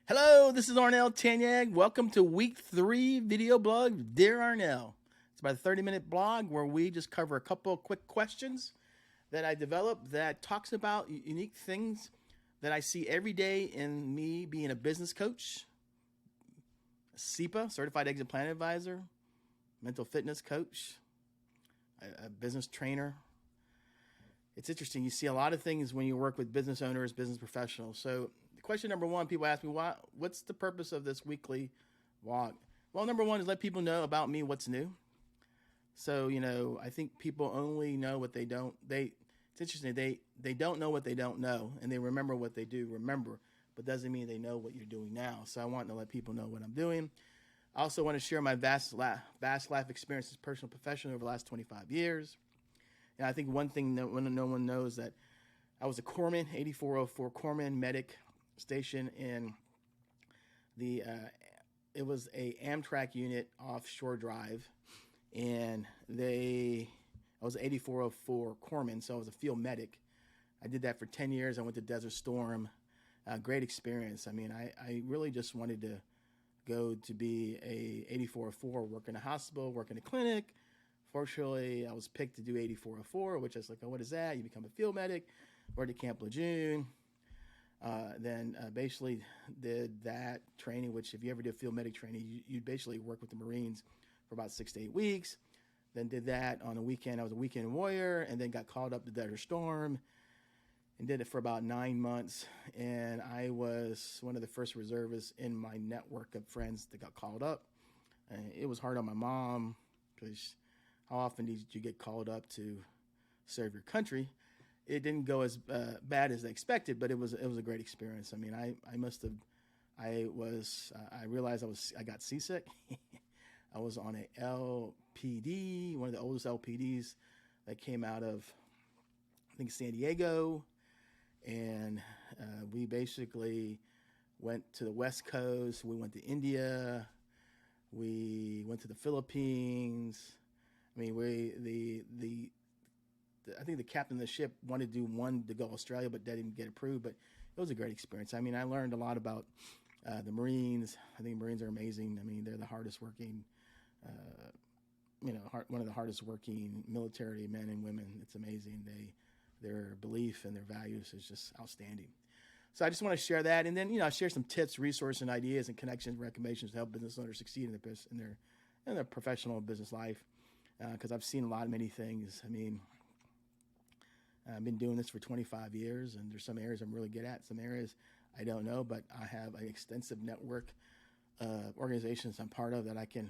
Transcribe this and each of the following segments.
Hello, this is Arnel Tanyag. Welcome to week 3 video blog, Dear Arnel. It's about a 30-minute blog where we just cover a couple of quick questions that I developed that talks about unique things that I see every day in me being a business coach, a CEPA, Certified Exit Plan Advisor, mental fitness coach, a business trainer. It's interesting. You see a lot of things when you work with business owners, business professionals. So question number one, people ask me, what's the purpose of this weekly vlog? Well, number one is let people know about me, what's new. So, I think people only know what they don't. It's interesting. They don't know what they don't know, and they remember what they do remember, but doesn't mean they know what you're doing now. So I want to let people know what I'm doing. I also want to share my vast life experiences, personal, professional, over the last 25 years. And I think one thing that no one knows that I was a corpsman, 8404 corpsman medic station in the it was a Amtrak unit offshore drive, and I was 8404 corpsman, so I was a field medic. I did that for 10 years. I went to Desert Storm. Great experience. I mean, I really just wanted to go to be a 8404, work in a hospital, work in a clinic. Fortunately, I was picked to do 8404, which I was like, oh, what is that? You become a field medic. Worked at Camp Lejeune. Then basically did that training, which if you ever did field medic training, you basically work with the Marines for about 6 to 8 weeks. Then did that on a weekend. I was a weekend warrior, and then got called up to Desert Storm and did it for about 9 months. And I was one of the first reservists in my network of friends that got called up. And it was hard on my mom because how often did you get called up to serve your country? It didn't go as bad as I expected, but it was a great experience. I mean, I realized I got seasick. I was on a LPD, one of the oldest LPDs that came out of, I think, San Diego. And we basically went to the West Coast. We went to India. We went to the Philippines. I mean, I think the captain of the ship wanted to do one to go to Australia, but that didn't get approved. But it was a great experience. I mean, I learned a lot about the Marines. I think Marines are amazing. I mean, they're the hardest working, one of the hardest working military men and women. It's amazing. Their belief and their values is just outstanding. So I just want to share that, and then I share some tips, resources, and ideas, and connections, recommendations to help business owners succeed in their professional business life. Because I've seen many things. I mean, I've been doing this for 25 years, and there's some areas I'm really good at, some areas I don't know, but I have an extensive network of organizations I'm part of that I can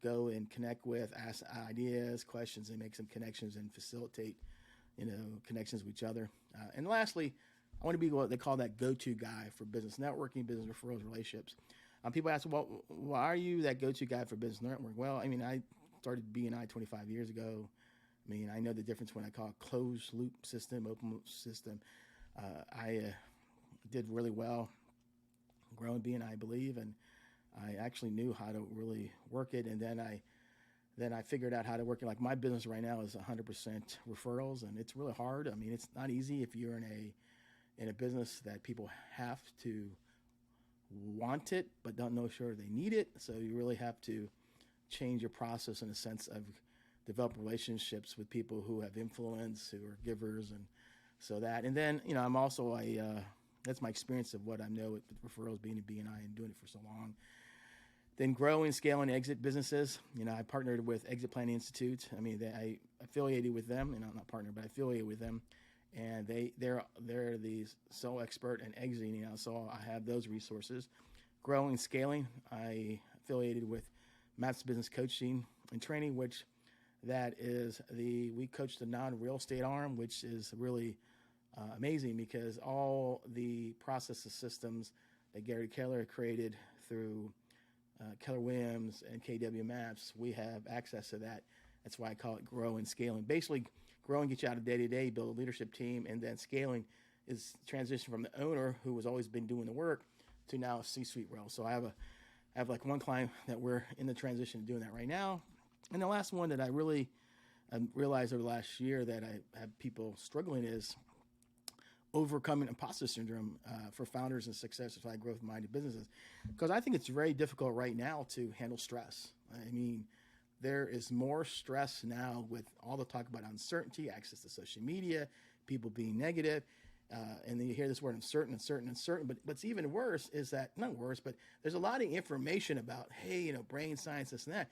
go and connect with, ask ideas, questions, and make some connections and facilitate, connections with each other. And lastly, I want to be what they call that go-to guy for business networking, business referrals, relationships. People ask, well, why are you that go-to guy for business networking? Well, I mean, I started B&I 25 years ago. I mean, I know the difference when I call it closed loop system, open loop system. I did really well growing B&I, I believe, and I actually knew how to really work it. And then I figured out how to work it. Like my business right now is 100% referrals, and it's really hard. I mean, it's not easy if you're in a business that people have to want it but don't know sure they need it. So you really have to change your process in a sense of develop relationships with people who have influence, who are givers, and so that. And then, I'm also that's my experience of what I know with referrals, being a BNI and doing it for so long. Then growing, scaling exit businesses. I partnered with Exit Planning Institute. I mean, I affiliated with them, and I'm not partnered, but I affiliated with them. And they're the sole expert in exiting, so I have those resources. Growing, scaling. I affiliated with Maps Business Coaching and Training, which we coach the non-real estate arm, which is really amazing because all the processes systems that Gary Keller created through Keller Williams and KW Maps, we have access to that. That's why I call it growing, scaling. Basically, growing gets you out of day-to-day, build a leadership team, and then scaling is transition from the owner who has always been doing the work to now a C-suite role. So I have like one client that we're in the transition of doing that right now. And the last one that I really realized over the last year that I have people struggling is overcoming imposter syndrome for founders and successful growth-minded businesses, because I think it's very difficult right now to handle stress. I mean, there is more stress now with all the talk about uncertainty, access to social media, people being negative, and then you hear this word uncertain, uncertain, uncertain. But what's even worse is that, not worse, but there's a lot of information about, hey, brain science, this and that.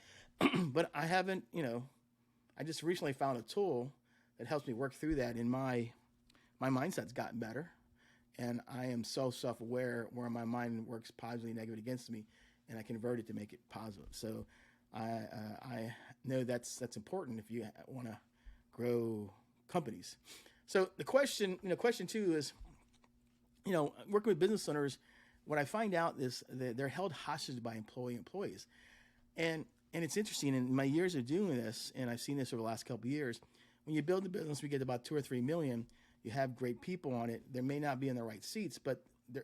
But I haven't, I just recently found a tool that helps me work through that, and my mindset's gotten better, and I am so self-aware where my mind works positively, negative against me, and I convert it to make it positive. So I know that's important if you want to grow companies. So the question, question two is, working with business owners, what I find out is that they're held hostage by employees, and it's interesting. In my years of doing this, and I've seen this over the last couple of years, when you build a business, we get about 2 or 3 million. You have great people on it. They may not be in the right seats, but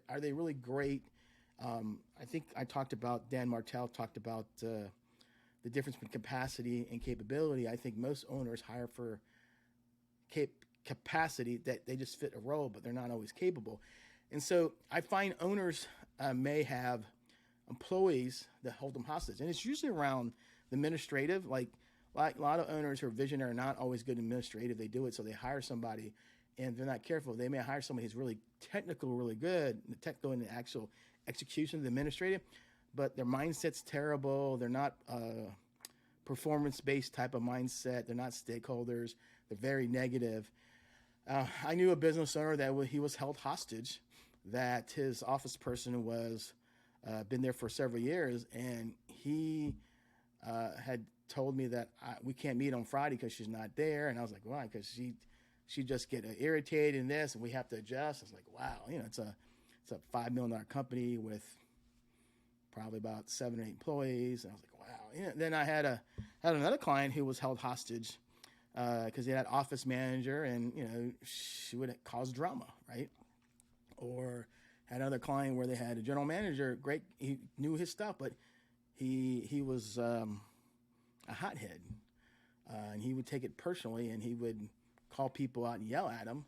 are they really great? I think I talked about, Dan Martell talked about the difference between capacity and capability. I think most owners hire for capacity, that they just fit a role, but they're not always capable. And so I find owners may have employees that hold them hostage. And it's usually around the administrative, like a lot of owners who are visionary are not always good administrative. They do it, so they hire somebody, and they're not careful. They may hire somebody who's really technical, really good, the technical and the actual execution of the administrative, but their mindset's terrible. They're not performance-based type of mindset. They're not stakeholders. They're very negative. I knew a business owner that he was held hostage, that his office person was been there for several years, and he had told me that we can't meet on Friday because she's not there. And I was like, why? Because she just get irritated in this, and we have to adjust. I was like, wow, it's a $5 million company with probably about 7 or 8 employees. And I was like, wow. Then I had another client who was held hostage because he had an office manager, and she would cause drama, right? Or had another client where they had a general manager, great, he knew his stuff, but he was a hothead, and he would take it personally, and he would call people out and yell at them,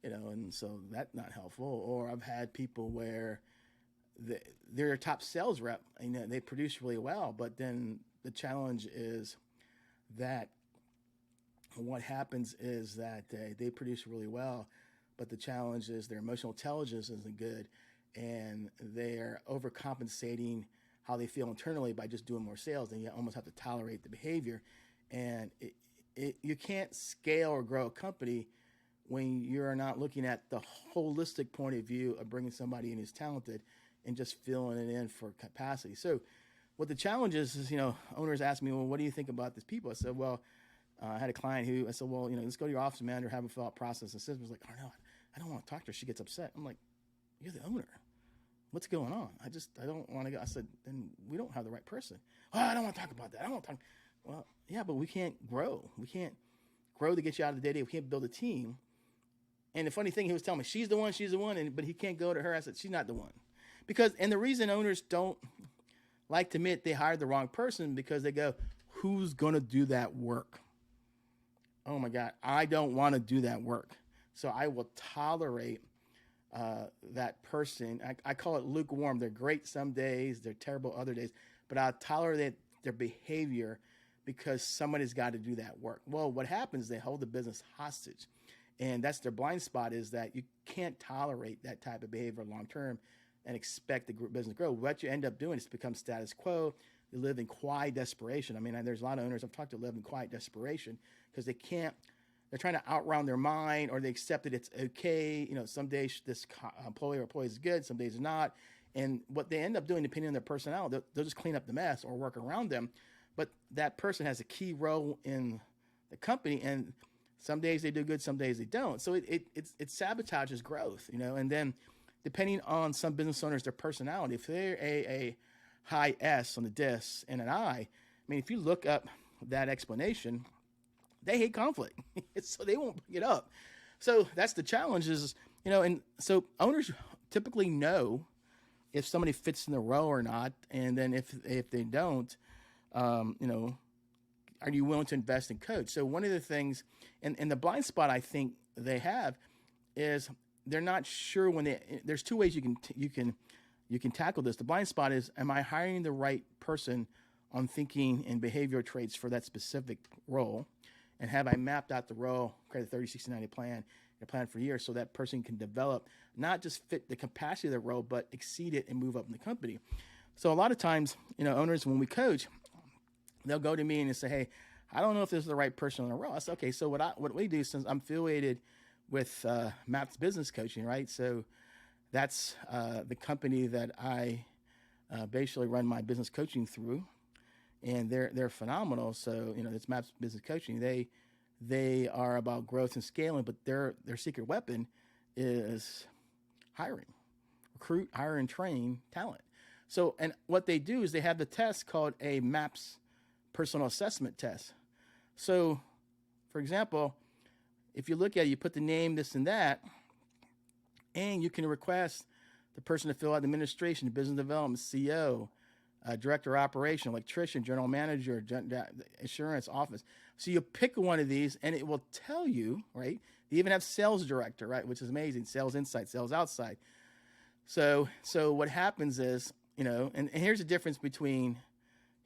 and so that's not helpful. Or I've had people where they're a top sales rep, and they produce really well, but then the challenge is that what happens is that they produce really well, but the challenge is their emotional intelligence isn't good, and they're overcompensating how they feel internally by just doing more sales, and you almost have to tolerate the behavior. And you can't scale or grow a company when you're not looking at the holistic point of view of bringing somebody in who's talented and just filling it in for capacity. So what the challenge is, owners ask me, well, what do you think about these people? I said, well, I had a client who, I said, well, let's go to your office manager, have a fill out process. And system's like, Arnel, I don't want to talk to her. She gets upset. I'm like, you're the owner. What's going on? I don't want to go. I said, then we don't have the right person. Oh, I don't want to talk about that. I don't want to talk. Well, yeah, but we can't grow. We can't grow to get you out of the day-to-day. We can't build a team. And the funny thing, he was telling me, she's the one, but he can't go to her. I said, she's not the one. And the reason owners don't like to admit they hired the wrong person, because they go, who's going to do that work? Oh my God, I don't want to do that work. So I will tolerate that person. I call it lukewarm. They're great some days, they're terrible other days, but I'll tolerate their behavior because somebody's got to do that work. Well, what happens, they hold the business hostage. And that's their blind spot, is that you can't tolerate that type of behavior long term and expect the business to grow. What you end up doing is become status quo. You live in quiet desperation. I mean, there's a lot of owners I've talked to live in quiet desperation because they're trying to outrun their mind, or they accept that it's okay. Some days this employee or employee is good, some days it's not. And what they end up doing, depending on their personality, they'll just clean up the mess or work around them. But that person has a key role in the company, and some days they do good, some days they don't. So it sabotages growth, And then depending on some business owners, their personality, if they're a high S on the DIS and an I mean, if you look up that explanation, they hate conflict, so they won't bring it up. So that's the challenge is, and so owners typically know if somebody fits in the role or not. And then if they don't, are you willing to invest in coach? So one of the things, and the blind spot I think they have is they're not sure when there's two ways you can tackle this. The blind spot is, am I hiring the right person on thinking and behavioral traits for that specific role? And have I mapped out the role, create a 30, 60, 90 plan, a plan for years so that person can develop, not just fit the capacity of the role, but exceed it and move up in the company. So a lot of times, owners, when we coach, they'll go to me and say, hey, I don't know if this is the right person on the role. I say, okay, so what we do, since I'm affiliated with MAPS Business Coaching, right? So that's the company that I basically run my business coaching through. And they're phenomenal. So it's MAPS Business Coaching. They are about growth and scaling, but their secret weapon is hiring, recruit, hire, and train talent. So, and what they do is they have the test called a MAPS personal assessment test. So, for example, if you look at it, you put the name, this and that, and you can request the person to fill out administration, business development, CEO, director of operation, electrician, general manager, insurance office. So you pick one of these and it will tell you, right? They even have sales director, right? Which is amazing. Sales inside, sales outside. So what happens is, and here's the difference between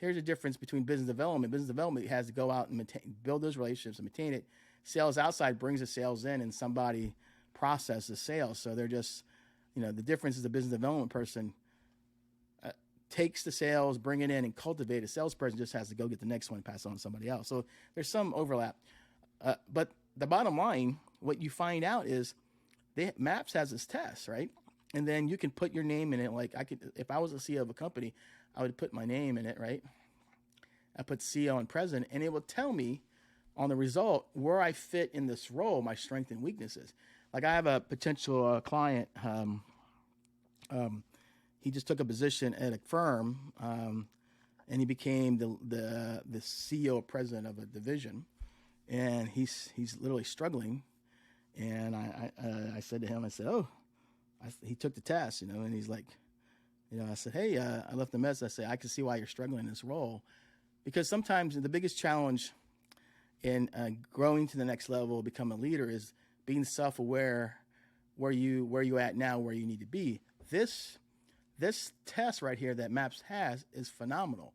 business development. Business development has to go out and build those relationships and maintain it. Sales outside brings the sales in and somebody processes sales. So they're just, the difference is the business development person takes the sales, bring it in, and cultivate. A salesperson just has to go get the next one and pass it on to somebody else. So there's some overlap. But the bottom line, what you find out is MAPS has this test, right? And then you can put your name in it. Like if I was a CEO of a company, I would put my name in it, right? I put CEO and president, and it will tell me on the result where I fit in this role, my strengths and weaknesses. Like I have a potential client, he just took a position at a firm, and he became the CEO or president of a division, and he's literally struggling. And I said to him, he took the test, and he's like, I said, hey, I left a message. I said, I can see why you're struggling in this role, because sometimes the biggest challenge in growing to the next level, become a leader, is being self-aware where you at now, where you need to be. This test right here that MAPS has is phenomenal.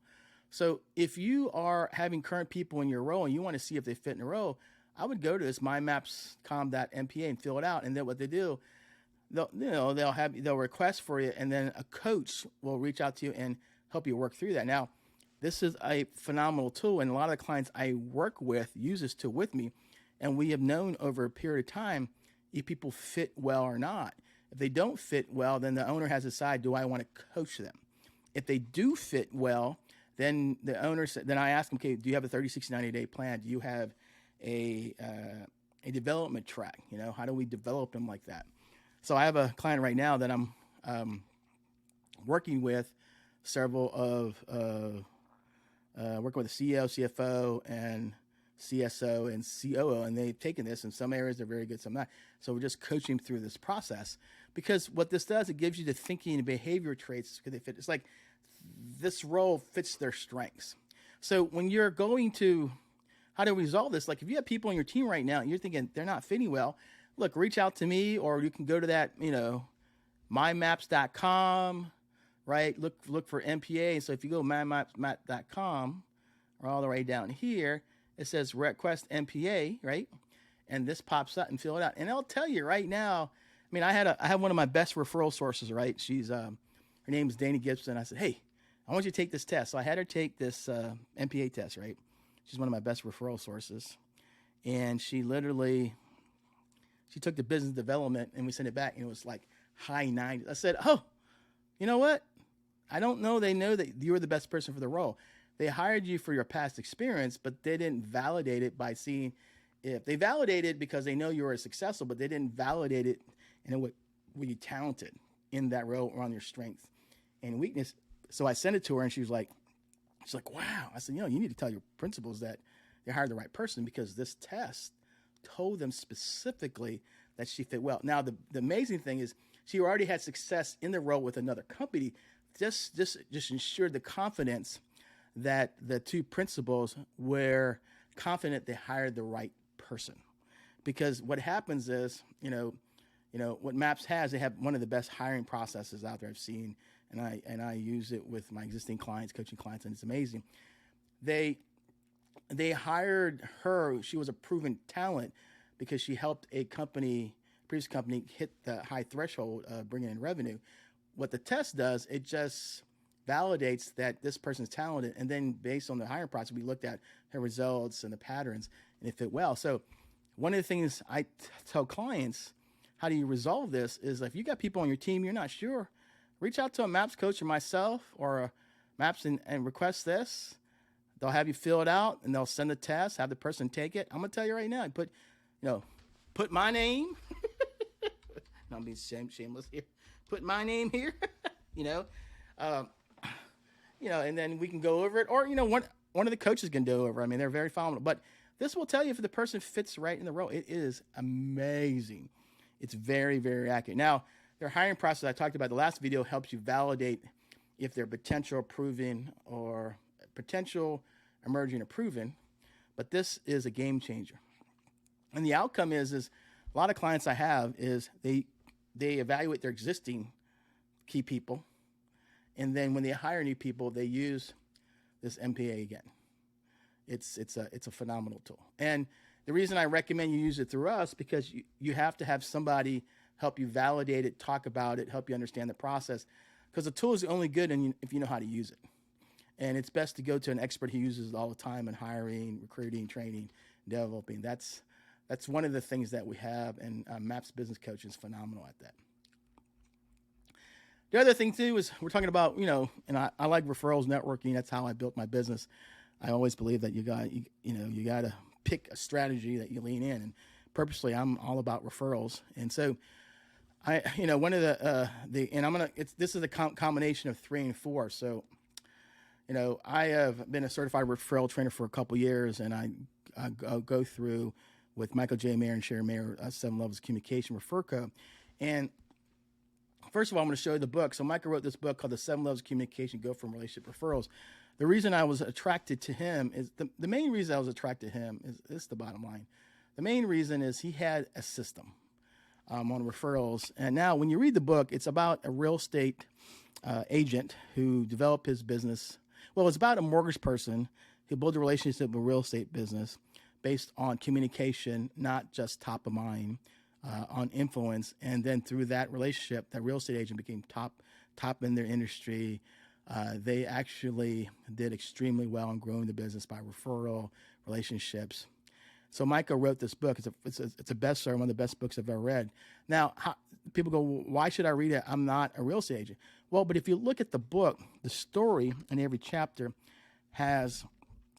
So if you are having current people in your role and you want to see if they fit in a role, I would go to this mymapscom.mpa and fill it out. And then what they do, they'll request for you, and then a coach will reach out to you and help you work through that. Now, this is a phenomenal tool, and a lot of the clients I work with use this tool with me, and we have known over a period of time if people fit well or not. If they don't fit well, then the owner has to decide, do I want to coach them? If they do fit well, then the owner then I ask them, okay, do you have a 30, 60, 90-day plan? Do you have a development track? How do we develop them like that? So I have a client right now that I'm working with several of working with the CEO, CFO, and CSO and COO, and they've taken this. In some areas, they're very good, some not. So we're just coaching through this process, because what this does, it gives you the thinking and behavior traits because they fit. It's like this role fits their strengths. So when you're going to how to resolve this, like if you have people on your team right now and you're thinking they're not fitting well, look, reach out to me, or you can go to that, mymaps.com, right? Look for MPA. And so if you go to mymaps.com, or all the way down here, it says request MPA, right? And this pops up and fill it out. And it'll tell you right now. I mean, I have one of my best referral sources, right? She's her name's Dana Gibson. I said, hey, I want you to take this test. So I had her take this MPA test, right? She's one of my best referral sources. And she took the business development, and we sent it back, and it was like high 90s. I said, oh, you know what? I don't know they know that you were the best person for the role. They hired you for your past experience, but they didn't validate it by seeing if they validated because they know you were successful, but they didn't validate it in what were you talented in that role or on your strength and weakness. So I sent it to her, and she's like, wow. I said, you need to tell your principals that they hired the right person, because this test told them specifically that she fit well. Now, the amazing thing is she already had success in the role with another company. Just ensured the confidence that the two principals were confident they hired the right person. Because what happens is, what Maps has, they have one of the best hiring processes out there I've seen, and I use it with my existing clients, coaching clients, and it's amazing. They hired her. She was a proven talent because she helped a previous company, hit the high threshold of bringing in revenue. What the test does, it just validates that this person's talented, and then based on the hiring process, we looked at her results and the patterns, and it fit well. So one of the things I tell clients, how do you resolve this, is if you got people on your team you're not sure, reach out to a Maps coach or myself or a Maps and request this. They'll have you fill it out, and they'll send a test, have the person take it. I'm going to tell you right now, put my name. No, I'm being shameless here. Put my name here, and then we can go over it. Or, one of the coaches can go over. I mean, they're very phenomenal. But this will tell you if the person fits right in the role. It is amazing. It's very, very accurate. Now, their hiring process I talked about in the last video helps you validate if they're potential, proven, or potential, emerging, or proven. But this is a game changer. And the outcome is a lot of clients I have is they evaluate their existing key people, and then when they hire new people, they use this MPA again. It's a phenomenal tool. And the reason I recommend you use it through us, because you have to have somebody help you validate it, talk about it, help you understand the process, because the tool is only good if you know how to use it. And it's best to go to an expert who uses it all the time in hiring, recruiting, training, developing. That's one of the things that we have, and Maps Business Coach is phenomenal at that. The other thing too is we're talking about, and I like referrals, networking. That's how I built my business. I always believe that you got to pick a strategy that you lean in, and purposely I'm all about referrals. And so one of this is a combination of 3 and 4. So, I have been a certified referral trainer for a couple years, and I go through with Michael J. Mayer and Sherry Mayer, 7 Levels of Communication, Refer Code. And first of all, I'm going to show you the book. So Michael wrote this book called The 7 Levels of Communication, Go From Relationship Referrals. The reason I was attracted to him is the main reason I was attracted to him is the bottom line. The main reason is he had a system on referrals. And now when you read the book, it's about a real estate agent who developed his business. Well, it's about a mortgage person who built a relationship with a real estate business based on communication, not just top of mind, on influence. And then through that relationship, that real estate agent became top in their industry. They actually did extremely well in growing the business by referral relationships. So Michael wrote this book. It's a bestseller, one of the best books I've ever read. Now, people go, well, why should I read it? I'm not a real estate agent. Well, but if you look at the book, the story in every chapter has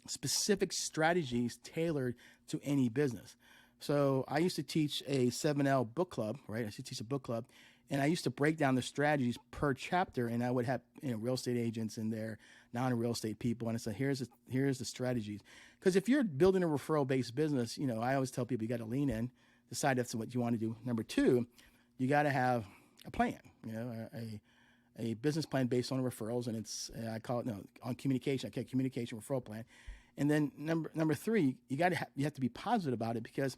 specific strategies tailored to any business. So I used to teach a 7L book club, right? I used to teach a book club, and I used to break down the strategies per chapter, and I would have real estate agents in there, non-real estate people, and I said, here's the strategies. Because if you're building a referral-based business, I always tell people you got to lean in, decide that's what you want to do. Number 2, you got to have a plan, a business plan based on referrals, and I call it on communication. Okay, communication referral plan. And then number 3, you have to be positive about it, because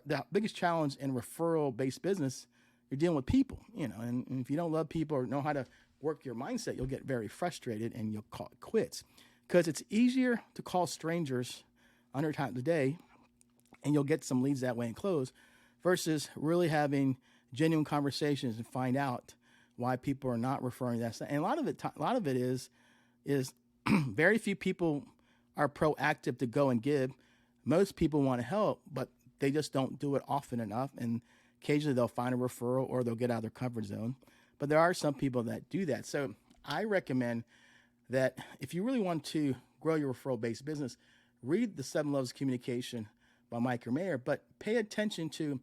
the biggest challenge in referral-based business, you're dealing with people, and if you don't love people or know how to work your mindset, you'll get very frustrated and you'll call it quits, because it's easier to call strangers 100 times a day and you'll get some leads that way and close, versus really having genuine conversations and find out why people are not referring that stuff. And a lot of it is very few people are proactive to go and give. Most people want to help, but they just don't do it often enough. And occasionally they'll find a referral or they'll get out of their comfort zone. But there are some people that do that. So I recommend that if you really want to grow your referral-based business, read The 7 Levels of Communication by Michael Mayer, but pay attention to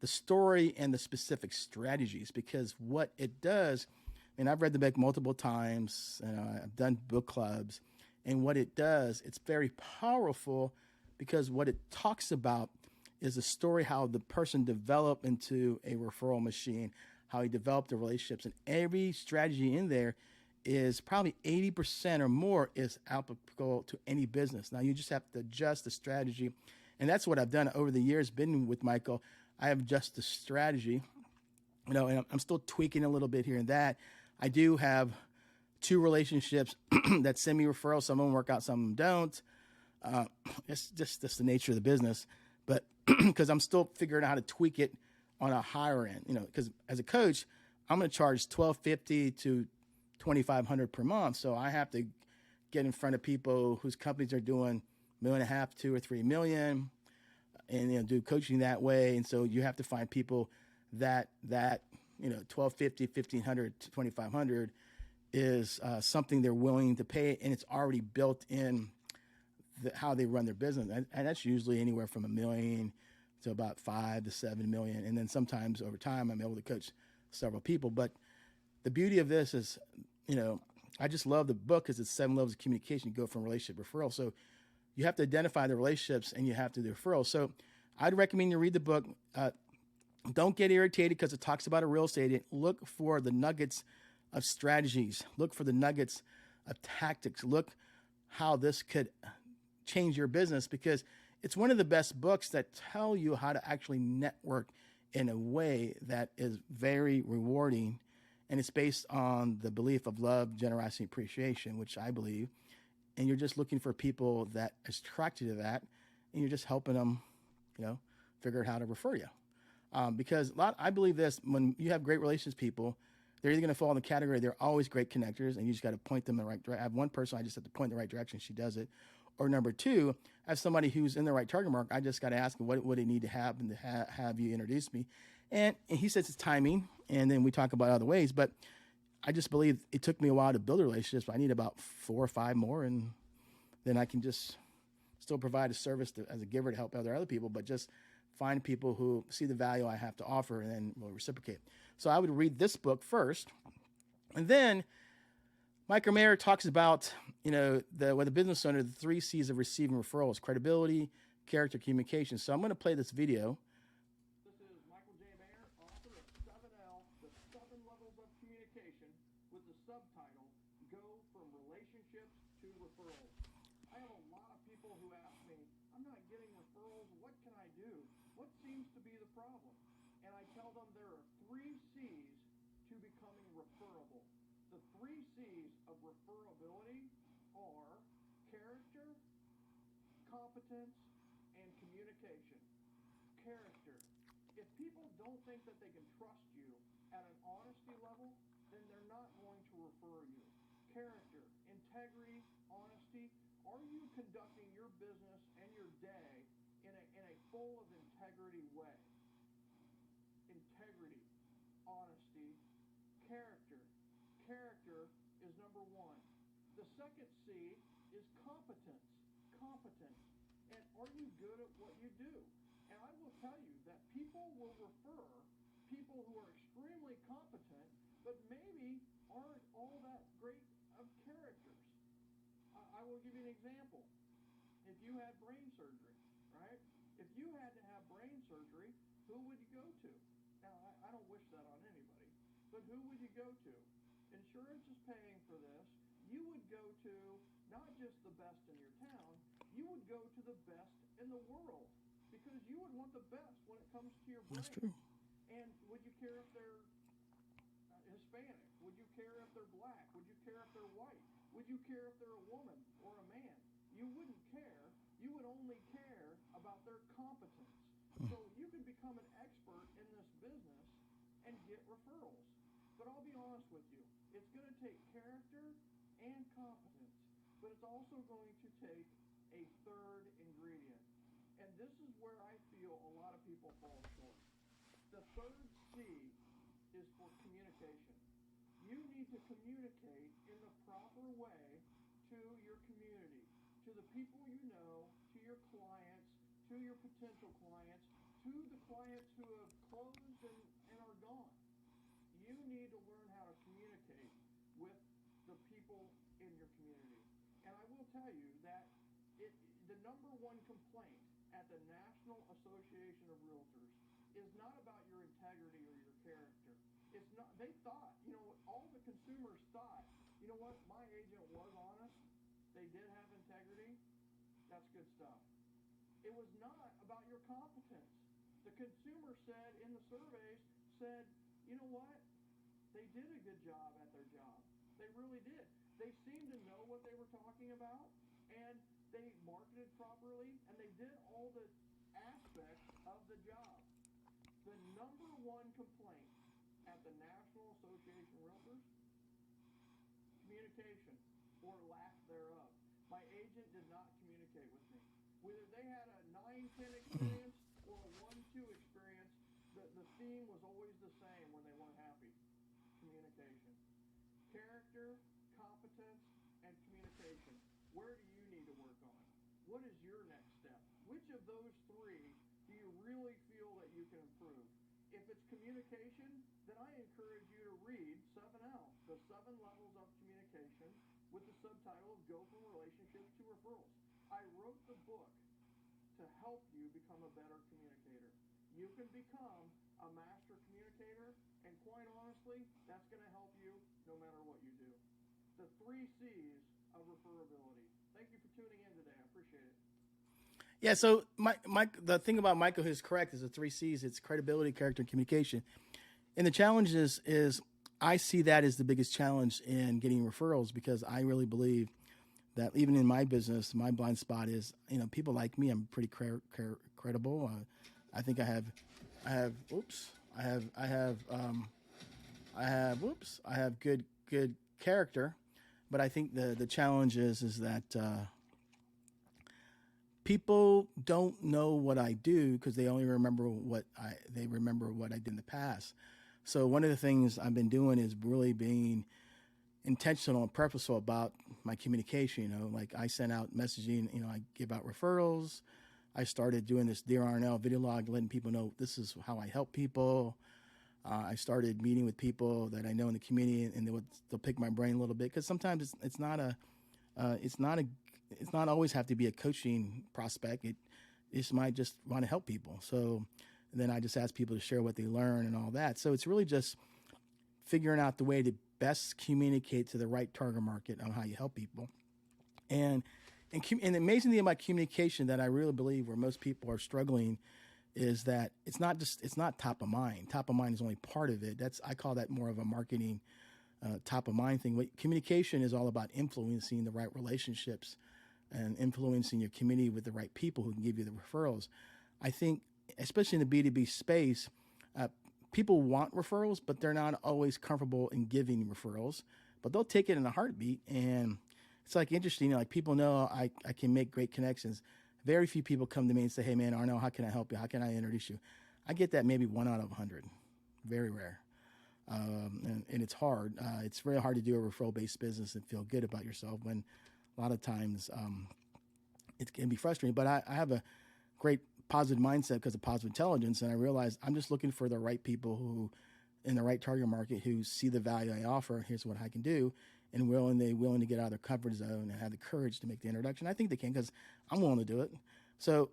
the story and the specific strategies, because what it does, and I've read the book multiple times, and I've done book clubs, and what it does, it's very powerful, because what it talks about is the story, how the person developed into a referral machine, how he developed the relationships, and every strategy in there is probably 80% or more is applicable to any business. Now you just have to adjust the strategy, and that's what I've done over the years. Been with Michael, I have adjusted the strategy And I'm still tweaking a little bit here and that. I do have two relationships that send me referrals. Some of them work out, some of them don't. Uh, it's just that's the nature of the business. But because I'm still figuring out how to tweak it on a higher end, because as a coach, I'm going to charge $1,250 to $2,500 per month. So I have to get in front of people whose companies are doing $1.5 million, 2 or 3 million, and do coaching that way. And so you have to find people that $1,250, $1,500 to $2,500 is something they're willing to pay, and it's already built in how they run their business, and that's usually anywhere from $1 million to about 5 to 7 million, and then sometimes over time I'm able to coach several people. But the beauty of this is, I just love the book because it's 7 levels of communication. You go from relationship referral, so you have to identify the relationships and you have to do referrals. So I'd recommend you read the book. Don't get irritated because it talks about a real estate agent. Look for the nuggets of strategies. Look for the nuggets of tactics. Look how this could change your business, because it's one of the best books that tell you how to actually network in a way that is very rewarding. And it's based on the belief of love, generosity, appreciation, which I believe. And you're just looking for people that attract you to that, and you're just helping them, figure out how to refer you. Because I believe this: when you have great relations people, they're either going to fall in the category they're always great connectors, and you just got to point them in the right direction. I have one person I just have to point in the right direction; she does it. Or number two, as somebody who's in the right target market, I just got to ask him what would he need to have and to have you introduce me. And he says it's timing, and then we talk about other ways. But I just believe it took me a while to build a relationship. So I need about 4 or 5 more, and then I can just still provide a service as a giver to help other people, but just find people who see the value I have to offer and then will reciprocate. So I would read this book first, and then Mike Mayer talks about, with a business owner, the 3 C's of receiving referrals: credibility, character, communication. So I'm going to play this video. This is Michael J. Mayer, author of 7L, The 7 Levels of Communication, with the subtitle, Go From Relationships to Referrals. I have a lot of people who ask me, I'm not getting referrals, what can I do? What seems to be the problem? And I tell them there are 3 C's to becoming referable. The 3 C's of referability are character, competence, and communication. Character. If people don't think that they can trust you at an honesty level, then they're not going to refer you. Character, integrity, honesty. Are you conducting your business and your day in a full of integrity way? Integrity, honesty, character. Character is number 1. The second C is competence. Competence. And are you good at what you do? And I will tell you that people will refer people who are extremely competent, but maybe aren't all that great of characters. I will give you an example. If you had brain surgery, right? If you had to have brain surgery, who would you go to? Now, I don't wish that on anybody, but who would you go to? Insurance is paying for this. You would go to not just the best in your town, you would go to the best in the world, because you would want the best when it comes to your brain. That's true. And would you care if they're Hispanic? Would you care if they're black? Would you care if they're white? Would you care if they're a woman or a man? You wouldn't care. You would only care about their competence. So you can become an expert in this business and get referrals. But I'll be honest with you, it's going to take character and competence, but it's also going to take a third ingredient. And this is where I feel a lot of people fall short. The third C is for communication. You need to communicate in the proper way to your community, to the people you know, to your clients, to your potential clients, to the clients who have closed and are gone. You need to learn how to communicate with the people in your community. And I will tell you that the number 1 complaint at the National Association of Realtors is not about your integrity or your character. It's not. They thought, all the consumers thought, what, my agent was honest. They did have integrity. That's good stuff. It was not about your competence. The consumer said in the surveys, you know what? They did a good job at their job. They really did. They seemed to know what they were talking about, and they marketed properly, and they did all the aspects of the job. The number one complaint at the National Association of Realtors, communication or lack thereof. My agent did not communicate with me. Whether they had a 9-10 experience or a 1-2 experience, the theme was always the same when they weren't happy. Communication. Character, competence, and communication. Where do you need to work on? What is your next step? Which of those three do you really feel that you can improve? If it's communication, then I encourage you to read 7L, the 7 levels of communication, with the subtitle of Go from Relationships to Referrals. I wrote the book to help you become a better communicator. You can become a master communicator, and quite honestly, that's going to help you no matter what you do. The 3 C's of referability. Thank you for tuning in today. I appreciate it. Yeah, so the thing about Michael who's correct is the 3 C's. It's credibility, character, and communication. And the challenge is I see that as the biggest challenge in getting referrals, because I really believe that even in my business, my blind spot is, people like me. I'm pretty credible. I think I have good character, but I think the challenge is that people don't know what I do because they only remember what I did in the past. So one of the things I've been doing is really being intentional and purposeful about my communication. Like I sent out messaging, I give out referrals. I started doing this Dear Arnel video log, letting people know this is how I help people. I started meeting with people that I know in the community, and they'll pick my brain a little bit, because sometimes it's not always have to be a coaching prospect. It just might just want to help people. So then I just ask people to share what they learn and all that. So it's really just figuring out the way to best communicate to the right target market on how you help people. And the amazing thing about communication that I really believe where most people are struggling is that it's not top of mind. Top of mind is only part of it. I call that more of a marketing top of mind thing. What communication is all about influencing the right relationships and influencing your community with the right people who can give you the referrals. I think, especially in the B2B space, people want referrals, but they're not always comfortable in giving referrals, but they'll take it in a heartbeat. And it's like interesting, like people know I can make great connections. Very few people come to me and say, hey man, Arnel, how can I help you? How can I introduce you? I get that maybe 1 out of 100, very rare. And it's hard. It's very hard to do a referral-based business and feel good about yourself when a lot of times it can be frustrating. But I have a great positive mindset because of positive intelligence, and I realize I'm just looking for the right people who, in the right target market, who see the value I offer. Here's what I can do, and willing to get out of their comfort zone and have the courage to make the introduction. I think they can, because I'm willing to do it. So,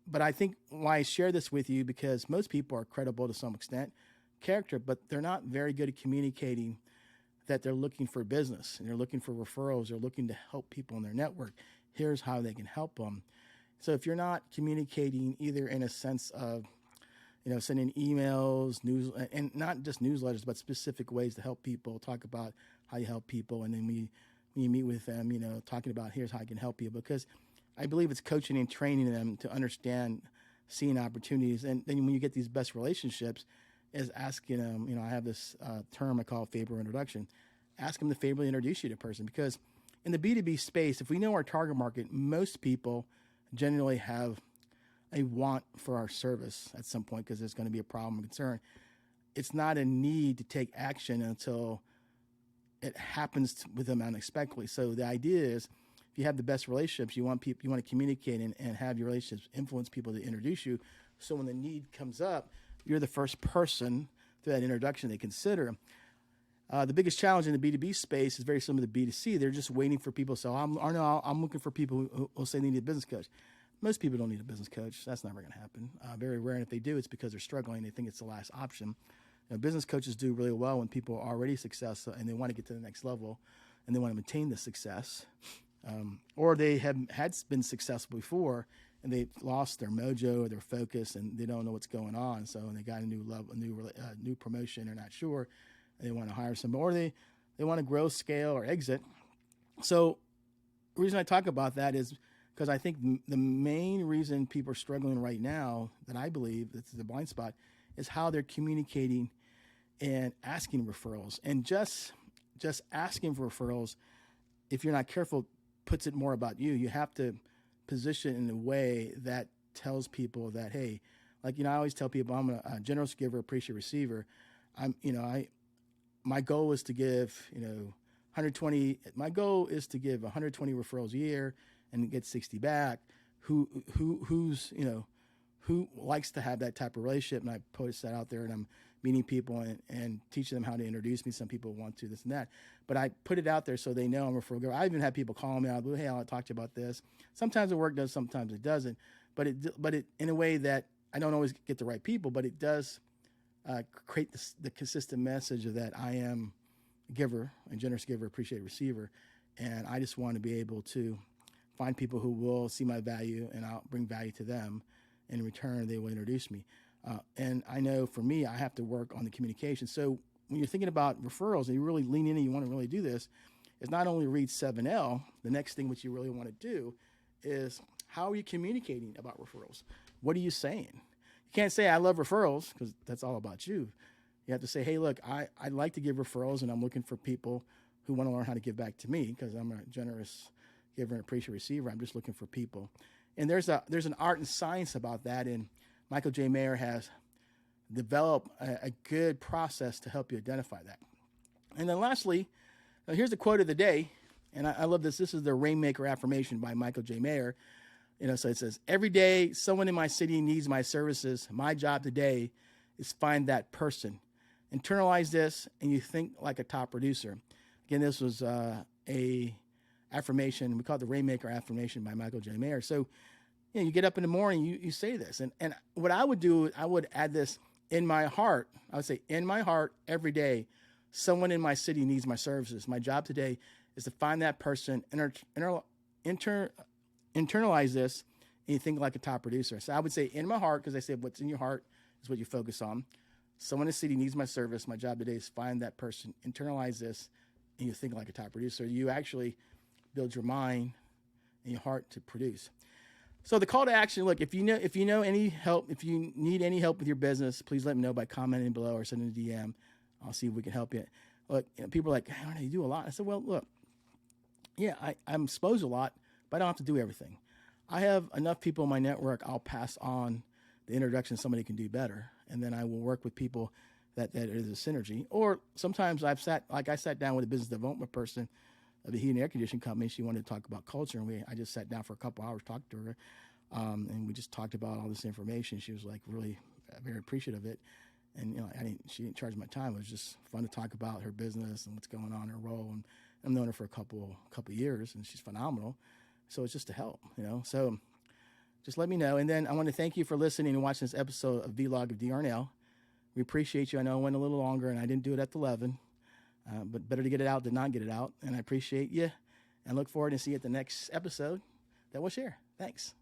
but I think why I share this with you, because most people are credible to some extent, character, but they're not very good at communicating that they're looking for business and they're looking for referrals. They're looking to help people in their network. Here's how they can help them. So if you're not communicating either in a sense of, sending emails, news, and not just newsletters, but specific ways to help people, talk about how you help people. And then when you meet with them, talking about here's how I can help you, because I believe it's coaching and training them to understand, seeing opportunities. And then when you get these best relationships, is asking them, I have this term I call favor introduction. Ask them to favorably introduce you to a person, because in the B2B space, if we know our target market, most people generally have a want for our service at some point because there's going to be a problem or concern. It's not a need to take action until it happens with them unexpectedly. So the idea is, if you have the best relationships, you want to communicate and have your relationships influence people to introduce you. So when the need comes up, you're the first person through that introduction they consider. The biggest challenge in the B2B space is very similar to B2C. They're just waiting for people to say, I'm looking for people who say they need a business coach. Most people don't need a business coach. That's never going to happen. Very rare. And if they do, it's because they're struggling. They think it's the last option. Business coaches do really well when people are already successful and they want to get to the next level and they want to maintain the success. Or they have had been successful before and they've lost their mojo or their focus, and they don't know what's going on. So and they got a new level, new promotion. They're not sure. They want to hire somebody, or they want to grow, scale, or exit. So the reason I talk about that is because I think the main reason people are struggling right now, that I believe that's the blind spot, is how they're communicating and asking referrals. And just asking for referrals, if you're not careful, puts it more about you. You have to position in a way that tells people that, hey, like, I always tell people I'm a generous giver, appreciate receiver. My goal is to give, 120. My goal is to give 120 referrals a year and get 60 back. Who likes to have that type of relationship? And I post that out there, and I'm meeting people and teaching them how to introduce me. Some people want to, this and that, but I put it out there so they know I'm a referral giver. I even had people call me out, hey, I'll talk to you about this. Sometimes it works, does, sometimes it doesn't, but it in a way that I don't always get the right people, but it does create the consistent message of that I am a giver, a generous giver, appreciate receiver. And I just want to be able to find people who will see my value, and I'll bring value to them. In return, they will introduce me. And I know for me, I have to work on the communication. So when you're thinking about referrals and you really lean in and you want to really do this, is not only read 7L, the next thing which you really want to do is how are you communicating about referrals? What are you saying? You can't say I love referrals because that's all about you. You have to say, hey, look, I like to give referrals, and I'm looking for people who want to learn how to give back to me because I'm a generous giver and appreciate receiver. I'm just looking for people. And there's an art and science about that, and Michael J. Mayer has developed a good process to help you identify that. And then lastly, here's the quote of the day, and I love this. This is the Rainmaker Affirmation by Michael J. Mayer. So it says, every day someone in my city needs my services. My job today is find that person. Internalize this, and you think like a top producer. Again, this was a affirmation. We call it the Rainmaker Affirmation by Michael J. Mayer. So, you get up in the morning, you say this. And what I would do, I would add this in my heart. I would say, in my heart, every day, someone in my city needs my services. My job today is to find that person, internalize this, and you think like a top producer. So I would say in my heart, because I said what's in your heart is what you focus on. Someone in the city needs my service. My job today is find that person, internalize this, and you think like a top producer. You actually build your mind and your heart to produce. So the call to action, look, if you know any help, if you need any help with your business, please let me know by commenting below or sending a DM. I'll see if we can help you. Look, people are like, hey, Arnel, you do a lot. I said, well, look, yeah, I'm exposed a lot, but I don't have to do everything. I have enough people in my network. I'll pass on the introduction somebody can do better, and then I will work with people that is a synergy. Or sometimes I sat down with a business development person of the heat and air conditioning company. She wanted to talk about culture, and I just sat down for a couple hours, talked to her, and we just talked about all this information. She was like really very appreciative of it, and she didn't charge my time. It was just fun to talk about her business and what's going on, her role. And I've known her for a couple years, and she's phenomenal. So it's just to help, So just let me know. And then I want to thank you for listening and watching this episode of Vlog of D. Arnel. We appreciate you. I know it went a little longer, and I didn't do it at 11. But better to get it out than not get it out. And I appreciate you and look forward to see you at the next episode that we'll share. Thanks.